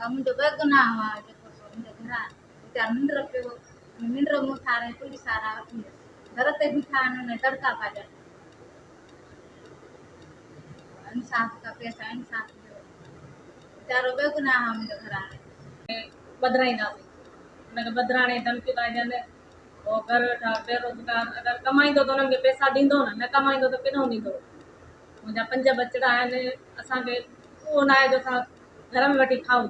मुंहिंजो बेगुनाह हुआ जेको मुंहिंजे घरां वीचारो निंड मूं ठारे पुलिस वारा घर ते बीठा आहिनि उन तड़का पाॼनि इंसाफ़ खपे असां इंसाफ़ ॾियो वीचारो बेगुनाह आहे मुंहिंजो घरां बदिराईंदासीं हुनखे बदिराणे धमकियूं था ॾियनि पोइ घर वेठा बेरोज़गार अगरि कमाईंदो त हुननि खे पैसा ॾींदो न कमाईंदो त किथां ॾींदो। मुंहिंजा 5 बचिड़ा आहिनि असांखे उहो न आहे जो असां घर में वेठी खाऊं।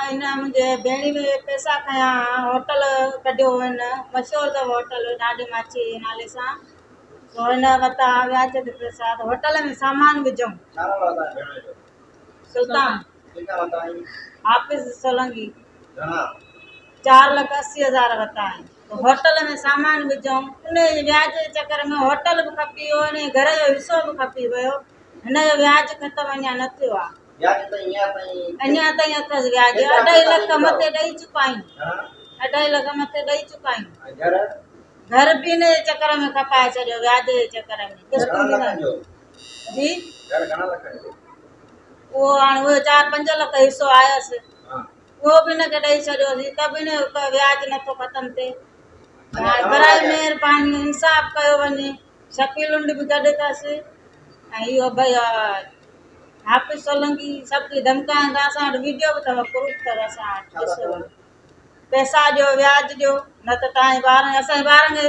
हिन मुंहिंजे भेणी में पैसा खयां होटल कढियो हिन मशहूरु अथव होटल ॾाढी माछी नाले सां पोइ हिन वरिता व्याज ते पैसा त होटल में सामान विझूं सुल्तान हाफ़िज़ सोलंकी 4,80,000 वरिता आहिनि होटल में सामान विझूं उन व्याज जे चकर में होटल बि खपी वियो उन घर जो हिसो बि खपी वियो हिन जो व्याज ख़तमु अञा न थियो आहे अञा ताईं अथसि व्याज 2.5 लख मथे ॾेई चुका आहियूं 2.5 लख मथे ॾेई चुका आहियूं घर बि इन जे चकर में खपाए छॾियो व्याज जे चकर में जी उहो हाणे उहे 4-5 लख हिसो आयसि उहो बि हिनखे ॾेई छॾियोसीं त बि हिन व्याज नथो ख़तमु थिए बराए महिरबानी इंसाफ़ कयो वञे शकील उंड बि गॾु अथसि ऐं इहो भई हाफ़िज़ सोलंकी सभु धमकाइनि था असां वटि वीडियो बि अथव प्रूफ अथव असां वटि ॾिसो पैसा ॾियो व्याज ॾियो न त तव्हांजे ॿारनि असांजे ॿारनि खे